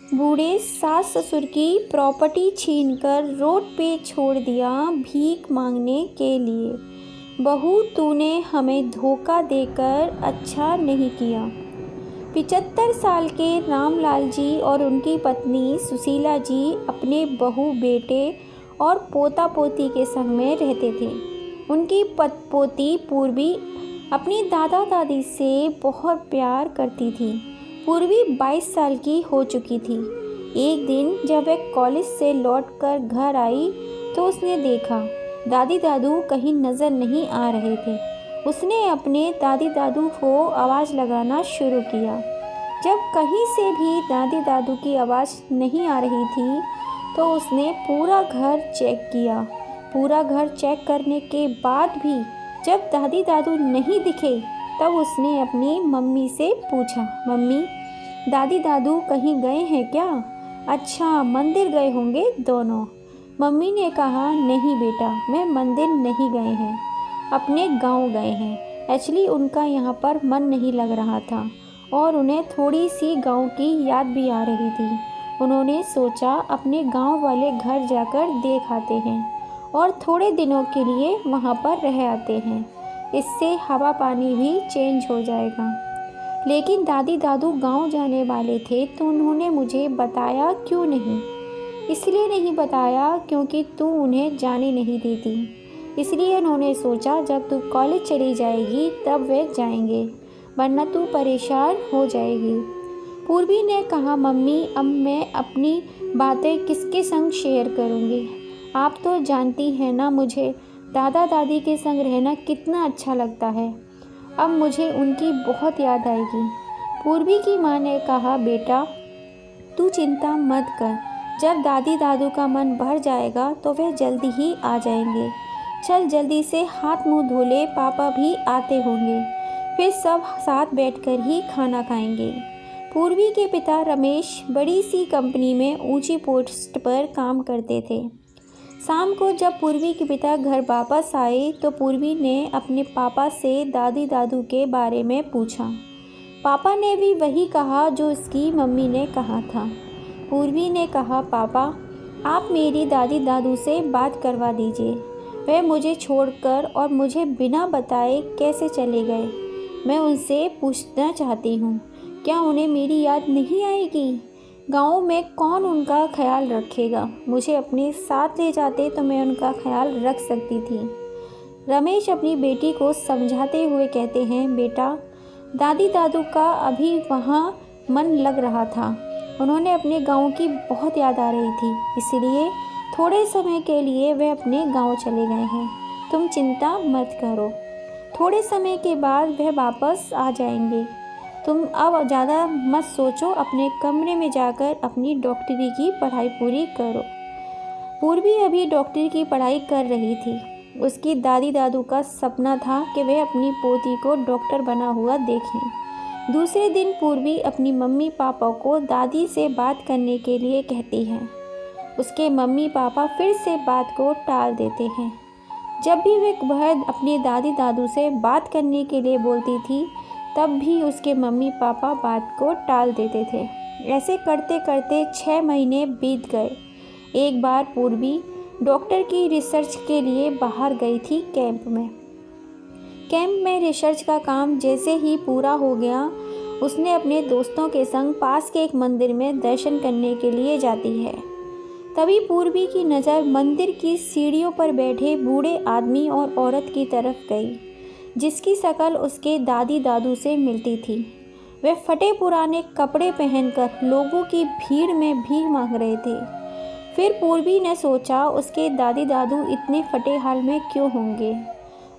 बूढ़े सास ससुर की प्रॉपर्टी छीनकर रोड पे छोड़ दिया भीख मांगने के लिए। बहू तूने हमें धोखा देकर अच्छा नहीं किया। 75 साल के रामलाल जी और उनकी पत्नी सुशीला जी अपने बहू बेटे और पोता पोती के संग में रहते थे। उनकी पोती पूर्वी अपनी दादा दादी से बहुत प्यार करती थी। पूर्वी 22 साल की हो चुकी थी। एक दिन जब वह कॉलेज से लौटकर घर आई तो उसने देखा दादी दादू कहीं नज़र नहीं आ रहे थे। उसने अपने दादी दादू को आवाज़ लगाना शुरू किया। जब कहीं से भी दादी दादू की आवाज़ नहीं आ रही थी तो उसने पूरा घर चेक किया। पूरा घर चेक करने के बाद भी जब दादी दादू नहीं दिखे तब उसने अपनी मम्मी से पूछा, मम्मी दादी दादू कहीं गए हैं क्या? अच्छा, मंदिर गए होंगे दोनों। मम्मी ने कहा, नहीं बेटा, मैं मंदिर नहीं गए हैं, अपने गांव गए हैं। एक्चुअली उनका यहाँ पर मन नहीं लग रहा था और उन्हें थोड़ी सी गांव की याद भी आ रही थी। उन्होंने सोचा अपने गांव वाले घर जाकर देख आते हैं और थोड़े दिनों के लिए वहाँ पर रह आते हैं। इससे हवा पानी भी चेंज हो जाएगा। लेकिन दादी दादू गांव जाने वाले थे तो उन्होंने मुझे बताया क्यों नहीं? इसलिए नहीं बताया क्योंकि तू उन्हें जाने नहीं देती। इसलिए उन्होंने सोचा जब तू कॉलेज चली जाएगी तब वे जाएंगे, वरना तू परेशान हो जाएगी। पूर्वी ने कहा, मम्मी अब मैं अपनी बातें किसके संग शेयर करूँगी? आप तो जानती हैं ना मुझे दादा दादी के संग रहना कितना अच्छा लगता है। अब मुझे उनकी बहुत याद आएगी। पूर्वी की माँ ने कहा, बेटा तू चिंता मत कर, जब दादी दादू का मन भर जाएगा तो वह जल्दी ही आ जाएंगे। चल जल्दी से हाथ मुंह धो ले, पापा भी आते होंगे, फिर सब साथ बैठकर ही खाना खाएंगे। पूर्वी के पिता रमेश बड़ी सी कंपनी में ऊंची पोस्ट पर काम करते थे। शाम को जब पूर्वी के पिता घर वापस आए तो पूर्वी ने अपने पापा से दादी दादू के बारे में पूछा। पापा ने भी वही कहा जो उसकी मम्मी ने कहा था। पूर्वी ने कहा, पापा आप मेरी दादी दादू से बात करवा दीजिए। वे मुझे छोड़कर और मुझे बिना बताए कैसे चले गए? मैं उनसे पूछना चाहती हूँ, क्या उन्हें मेरी याद नहीं आएगी? गाँव में कौन उनका ख्याल रखेगा? मुझे अपने साथ ले जाते तो मैं उनका ख्याल रख सकती थी। रमेश अपनी बेटी को समझाते हुए कहते हैं, बेटा दादी दादू का अभी वहाँ मन लग रहा था। उन्होंने अपने गाँव की बहुत याद आ रही थी, इसलिए थोड़े समय के लिए वे अपने गाँव चले गए हैं। तुम चिंता मत करो, थोड़े समय के बाद वह वापस आ जाएंगे। तुम अब ज़्यादा मत सोचो, अपने कमरे में जाकर अपनी डॉक्टरी की पढ़ाई पूरी करो। पूर्वी अभी डॉक्टरी की पढ़ाई कर रही थी। उसकी दादी दादू का सपना था कि वह अपनी पोती को डॉक्टर बना हुआ देखें। दूसरे दिन पूर्वी अपनी मम्मी पापा को दादी से बात करने के लिए कहती है। उसके मम्मी पापा फिर से बात को टाल देते हैं। जब भी वह अपनी दादी दादू से बात करने के लिए बोलती थी तब भी उसके मम्मी पापा बात को टाल देते थे। ऐसे करते करते 6 महीने बीत गए। एक बार पूर्वी डॉक्टर की रिसर्च के लिए बाहर गई थी कैंप में रिसर्च का काम जैसे ही पूरा हो गया, उसने अपने दोस्तों के संग पास के एक मंदिर में दर्शन करने के लिए जाती है। तभी पूर्वी की नज़र मंदिर की सीढ़ियों पर बैठे बूढ़े आदमी और औरत की तरफ गई, जिसकी शक्ल उसके दादी दादू से मिलती थी। वे फटे पुराने कपड़े पहनकर लोगों की भीड़ में भीख मांग रहे थे। फिर पूर्वी ने सोचा, उसके दादी दादू इतने फटे हाल में क्यों होंगे?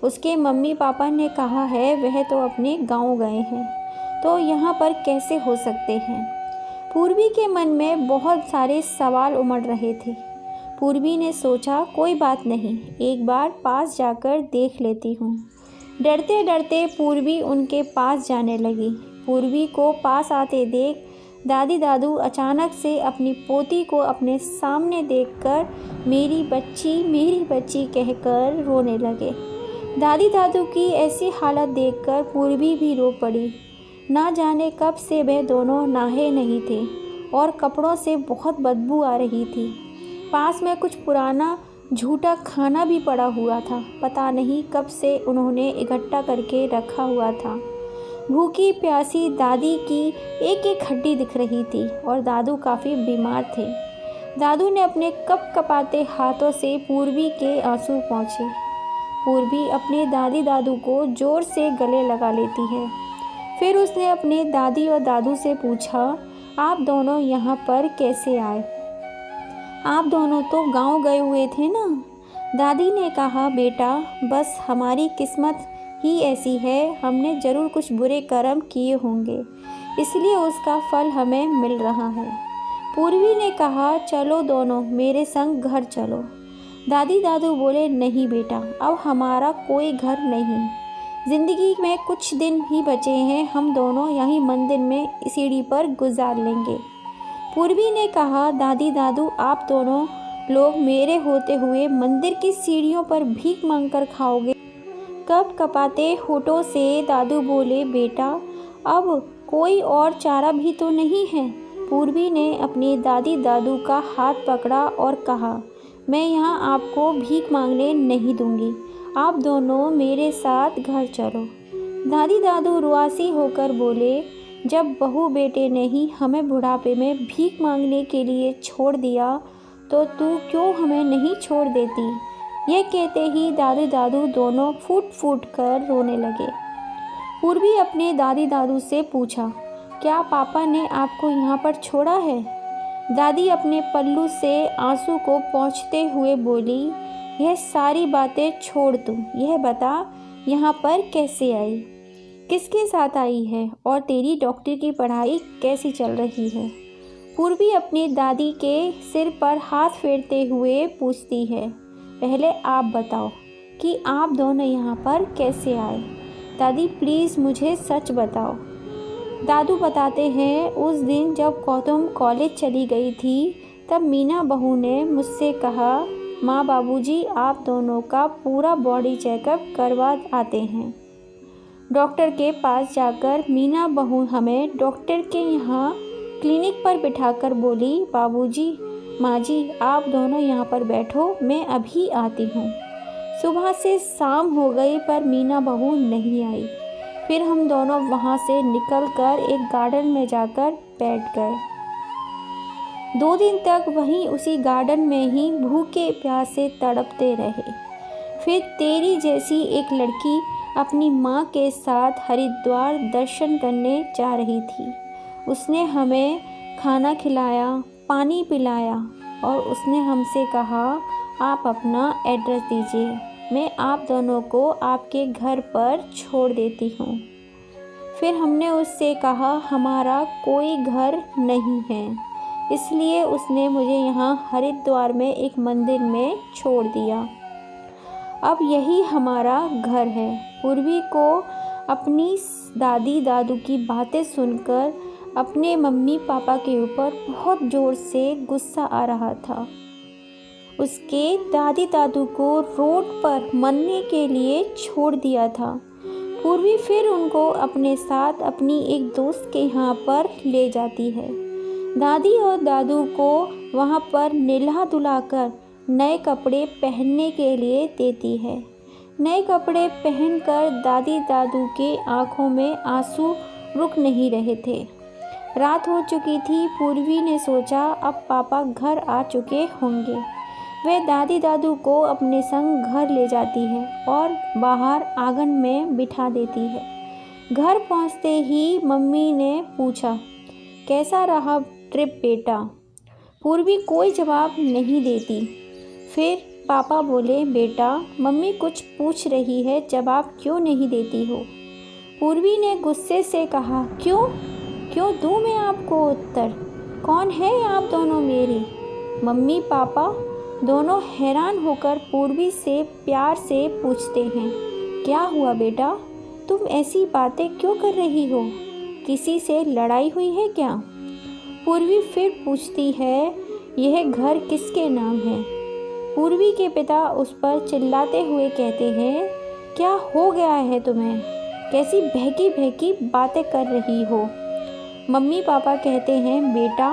उसके मम्मी पापा ने कहा है वह तो अपने गांव गए हैं, तो यहाँ पर कैसे हो सकते हैं? पूर्वी के मन में बहुत सारे सवाल उमड़ रहे थे। पूर्वी ने सोचा, कोई बात नहीं, एक बार पास जाकर देख लेती हूँ। डरते डरते पूर्वी उनके पास जाने लगी। पूर्वी को पास आते देख दादी दादू अचानक से अपनी पोती को अपने सामने देखकर मेरी बच्ची कहकर रोने लगे। दादी दादू की ऐसी हालत देखकर पूर्वी भी रो पड़ी। ना जाने कब से वे दोनों नहाए नहीं थे और कपड़ों से बहुत बदबू आ रही थी। पास में कुछ पुराना झूठा खाना भी पड़ा हुआ था, पता नहीं कब से उन्होंने इकट्ठा करके रखा हुआ था। भूखी प्यासी दादी की एक एक हड्डी दिख रही थी और दादू काफ़ी बीमार थे। दादू ने अपने कपकपाते हाथों से पूर्वी के आंसू पोंछे। पूर्वी अपने दादी दादू को ज़ोर से गले लगा लेती है। फिर उसने अपने दादी और दादू से पूछा, आप दोनों यहाँ पर कैसे आए? आप दोनों तो गांव गए हुए थे ना? दादी ने कहा, बेटा बस हमारी किस्मत ही ऐसी है, हमने ज़रूर कुछ बुरे कर्म किए होंगे, इसलिए उसका फल हमें मिल रहा है। पूर्वी ने कहा, चलो दोनों मेरे संग घर चलो। दादी दादू बोले, नहीं बेटा, अब हमारा कोई घर नहीं, ज़िंदगी में कुछ दिन ही बचे हैं, हम दोनों यहीं मंदिर में सीढ़ी पर गुजार लेंगे। पूर्वी ने कहा, दादी दादू आप दोनों लोग मेरे होते हुए मंदिर की सीढ़ियों पर भीख मांगकर खाओगे? कपकपाते होठों से दादू बोले, बेटा अब कोई और चारा भी तो नहीं है। पूर्वी ने अपनी दादी दादू का हाथ पकड़ा और कहा, मैं यहाँ आपको भीख मांगने नहीं दूंगी, आप दोनों मेरे साथ घर चलो। दादी दादू रुआसी होकर बोले, जब बहू बेटे ने ही हमें बुढ़ापे में भीख मांगने के लिए छोड़ दिया तो तू क्यों हमें नहीं छोड़ देती? यह कहते ही दादी दादू दोनों फूट फूट कर रोने लगे। पूर्वी अपने दादी दादू से पूछा, क्या पापा ने आपको यहाँ पर छोड़ा है? दादी अपने पल्लू से आंसू को पोंछते हुए बोली, यह सारी बातें छोड़, तू यह बता यहाँ पर कैसे आई, किसके साथ आई है और तेरी डॉक्टर की पढ़ाई कैसी चल रही है? पूर्वी अपनी दादी के सिर पर हाथ फेरते हुए पूछती है, पहले आप बताओ कि आप दोनों यहाँ पर कैसे आए? दादी प्लीज़ मुझे सच बताओ। दादू बताते हैं, उस दिन जब गौतम कॉलेज चली गई थी तब मीना बहू ने मुझसे कहा, माँ बाबूजी आप दोनों का पूरा बॉडी चेकअप करवा आते हैं। डॉक्टर के पास जाकर मीना बहू हमें डॉक्टर के यहाँ क्लिनिक पर बिठाकर बोली, बाबूजी माँ जी आप दोनों यहाँ पर बैठो, मैं अभी आती हूँ। सुबह से शाम हो गई पर मीना बहू नहीं आई। फिर हम दोनों वहाँ से निकलकर एक गार्डन में जाकर बैठ गए। 2 दिन तक वहीं उसी गार्डन में ही भूखे प्यासे तड़पते रहे। फिर तेरी जैसी एक लड़की अपनी माँ के साथ हरिद्वार दर्शन करने जा रही थी। उसने हमें खाना खिलाया, पानी पिलाया और उसने हमसे कहा, आप अपना एड्रेस दीजिए, मैं आप दोनों को आपके घर पर छोड़ देती हूँ। फिर हमने उससे कहा, हमारा कोई घर नहीं है, इसलिए उसने मुझे यहाँ हरिद्वार में एक मंदिर में छोड़ दिया। अब यही हमारा घर है। पूर्वी को अपनी दादी दादू की बातें सुनकर अपने मम्मी पापा के ऊपर बहुत ज़ोर से गुस्सा आ रहा था। उसके दादी दादू को रोड पर मरने के लिए छोड़ दिया था। पूर्वी फिर उनको अपने साथ अपनी एक दोस्त के यहाँ पर ले जाती है। दादी और दादू को वहाँ पर नहला धुलाकर नए कपड़े पहनने के लिए देती है। नए कपड़े पहनकर दादी दादू के आँखों में आंसू रुक नहीं रहे थे। रात हो चुकी थी। पूर्वी ने सोचा अब पापा घर आ चुके होंगे। वह दादी दादू को अपने संग घर ले जाती है और बाहर आंगन में बिठा देती है। घर पहुंचते ही मम्मी ने पूछा, कैसा रहा ट्रिप बेटा? पूर्वी कोई जवाब नहीं देती। फिर पापा बोले, बेटा मम्मी कुछ पूछ रही है, जवाब क्यों नहीं देती हो? पूर्वी ने गुस्से से कहा, क्यों दूँ मैं आपको उत्तर? कौन है आप दोनों मेरी? मम्मी पापा दोनों हैरान होकर पूर्वी से प्यार से पूछते हैं, क्या हुआ बेटा, तुम ऐसी बातें क्यों कर रही हो? किसी से लड़ाई हुई है क्या? पूर्वी फिर पूछती है, यह घर किसके नाम है? पूर्वी के पिता उस पर चिल्लाते हुए कहते हैं, क्या हो गया है तुम्हें? कैसी बहकी बहकी बातें कर रही हो? मम्मी पापा कहते हैं, बेटा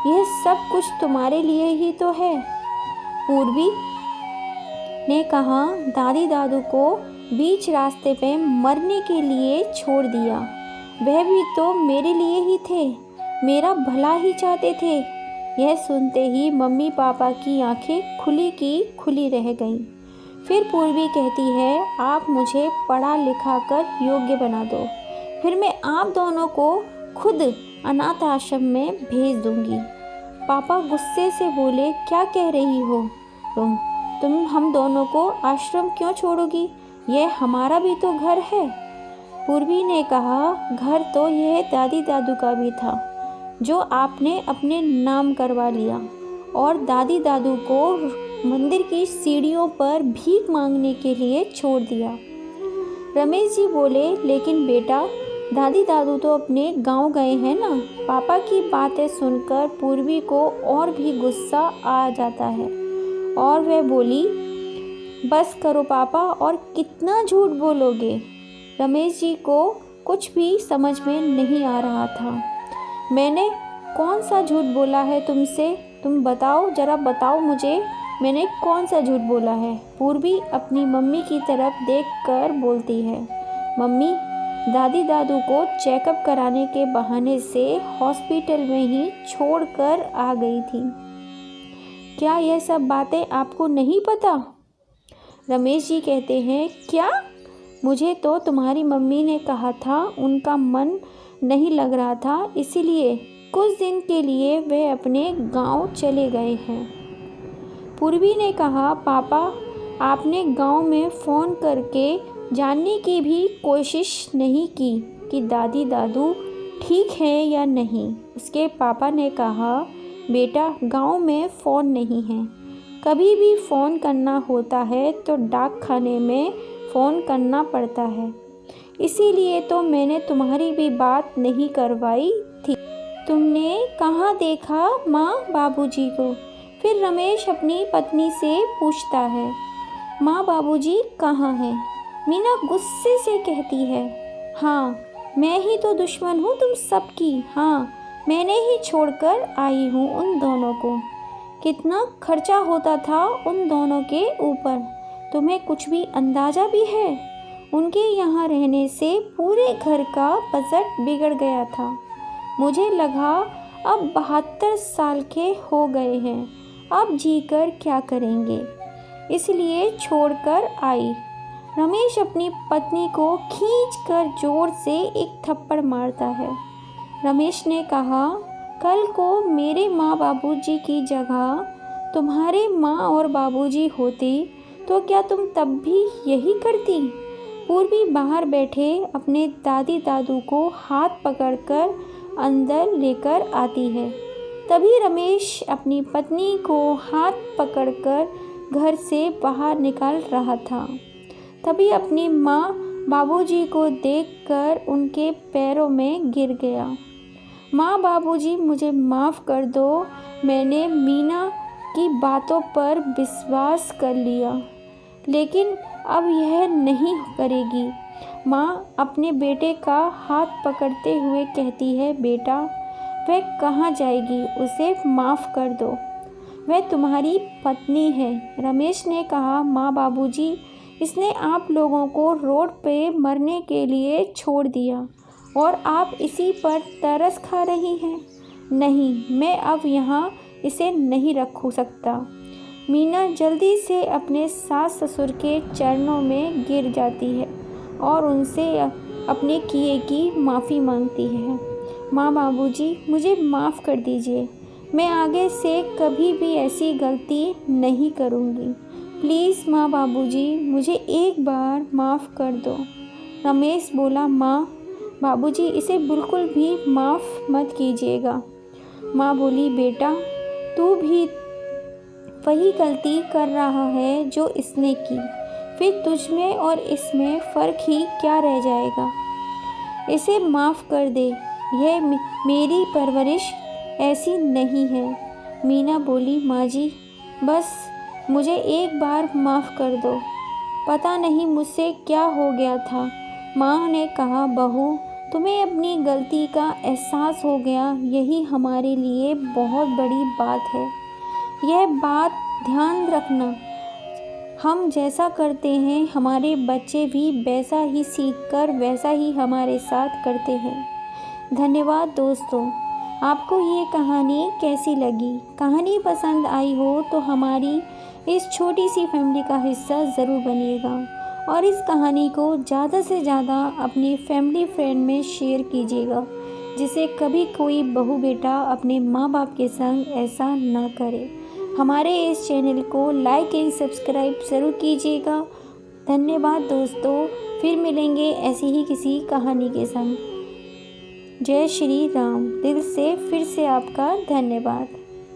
यह सब कुछ तुम्हारे लिए ही तो है। पूर्वी ने कहा, दादी दादू को बीच रास्ते पे मरने के लिए छोड़ दिया। वह भी तो मेरे लिए ही थे, मेरा भला ही चाहते थे। यह सुनते ही मम्मी पापा की आंखें खुली की खुली रह गईं। फिर पूर्वी कहती है, आप मुझे पढ़ा लिखा कर योग्य बना दो, फिर मैं आप दोनों को खुद अनाथ आश्रम में भेज दूंगी। पापा गुस्से से बोले, क्या कह रही हो तुम हम दोनों को आश्रम क्यों छोड़ोगी? यह हमारा भी तो घर है। पूर्वी ने कहा, घर तो यह दादी दादू का भी था, जो आपने अपने नाम करवा लिया और दादी दादू को मंदिर की सीढ़ियों पर भीख मांगने के लिए छोड़ दिया। रमेश जी बोले, लेकिन बेटा, दादी दादू तो अपने गांव गए हैं ना। पापा की बातें सुनकर पूर्वी को और भी गुस्सा आ जाता है और वह बोली, बस करो पापा, और कितना झूठ बोलोगे? रमेश जी को कुछ भी समझ में नहीं आ रहा था। मैंने कौन सा झूठ बोला है तुमसे? तुम बताओ, जरा बताओ मुझे, मैंने कौन सा झूठ बोला है? पूर्वी अपनी मम्मी की तरफ देखकर बोलती है, मम्मी, दादी दादू को चेकअप कराने के बहाने से हॉस्पिटल में ही छोड़कर आ गई थी। क्या यह सब बातें आपको नहीं पता? रमेश जी कहते हैं, क्या? मुझे तो तुम्हारी मम्मी ने कहा था उनका मन नहीं लग रहा था, इसीलिए कुछ दिन के लिए वे अपने गांव चले गए हैं। पूर्वी ने कहा, पापा, आपने गांव में फ़ोन करके जानने की भी कोशिश नहीं की कि दादी दादू ठीक है या नहीं? उसके पापा ने कहा, बेटा, गांव में फ़ोन नहीं है। कभी भी फ़ोन करना होता है तो डाक खाने में फ़ोन करना पड़ता है, इसीलिए तो मैंने तुम्हारी भी बात नहीं करवाई थी। तुमने कहाँ देखा माँ बाबूजी को? फिर रमेश अपनी पत्नी से पूछता है, माँ बाबूजी कहाँ हैं? मीना गुस्से से कहती है, हाँ, मैं ही तो दुश्मन हूँ तुम सबकी। हाँ, मैंने ही छोड़कर आई हूँ उन दोनों को। कितना खर्चा होता था उन दोनों के ऊपर, तुम्हें कुछ भी अंदाज़ा भी है? उनके यहाँ रहने से पूरे घर का बजट बिगड़ गया था। मुझे लगा अब 72 साल के हो गए हैं, अब जीकर क्या करेंगे, इसलिए छोड़कर आई। रमेश अपनी पत्नी को खींचकर जोर से एक थप्पड़ मारता है। रमेश ने कहा, कल को मेरे माँ बाबूजी की जगह तुम्हारे माँ और बाबूजी होती तो क्या तुम तब भी यही करती? पूर्वी बाहर बैठे अपने दादी दादू को हाथ पकड़कर अंदर लेकर आती है। तभी रमेश अपनी पत्नी को हाथ पकड़कर घर से बाहर निकाल रहा था। तभी अपनी माँ बाबूजी को देखकर उनके पैरों में गिर गया। माँ बाबूजी, मुझे माफ़ कर दो, मैंने मीना की बातों पर विश्वास कर लिया, लेकिन अब यह नहीं करेगी। माँ अपने बेटे का हाथ पकड़ते हुए कहती है, बेटा, वह कहाँ जाएगी, उसे माफ़ कर दो, वह तुम्हारी पत्नी है। रमेश ने कहा, माँ बाबूजी, इसने आप लोगों को रोड पे मरने के लिए छोड़ दिया और आप इसी पर तरस खा रही हैं। नहीं, मैं अब यहाँ इसे नहीं रख सकता। मीना जल्दी से अपने सास ससुर के चरणों में गिर जाती है और उनसे अपने किए की माफ़ी मांगती है। माँ बाबूजी, मुझे माफ़ कर दीजिए, मैं आगे से कभी भी ऐसी गलती नहीं करूँगी। प्लीज़ माँ बाबूजी, मुझे एक बार माफ़ कर दो। रमेश बोला, माँ बाबूजी, इसे बिल्कुल भी माफ़ मत कीजिएगा। माँ बोली, बेटा, तू भी वही गलती कर रहा है जो इसने की, फिर तुझमें और इसमें फ़र्क ही क्या रह जाएगा? इसे माफ़ कर दे, यह मेरी परवरिश ऐसी नहीं है। मीना बोली, माँ जी, बस मुझे एक बार माफ़ कर दो, पता नहीं मुझसे क्या हो गया था। माँ ने कहा, बहू, तुम्हें अपनी गलती का एहसास हो गया, यही हमारे लिए बहुत बड़ी बात है। यह बात ध्यान रखना, हम जैसा करते हैं हमारे बच्चे भी वैसा ही सीखकर वैसा ही हमारे साथ करते हैं। धन्यवाद दोस्तों। आपको ये कहानी कैसी लगी? कहानी पसंद आई हो तो हमारी इस छोटी सी फैमिली का हिस्सा ज़रूर बनिएगा और इस कहानी को ज़्यादा से ज़्यादा अपनी फैमिली फ्रेंड में शेयर कीजिएगा, जिससे कभी कोई बहू बेटा अपने माँ बाप के संग ऐसा ना करे। हमारे इस चैनल को लाइक एंड सब्सक्राइब ज़रूर कीजिएगा। धन्यवाद दोस्तों। फिर मिलेंगे ऐसी ही किसी कहानी के संग। जय श्री राम। दिल से फिर से आपका धन्यवाद।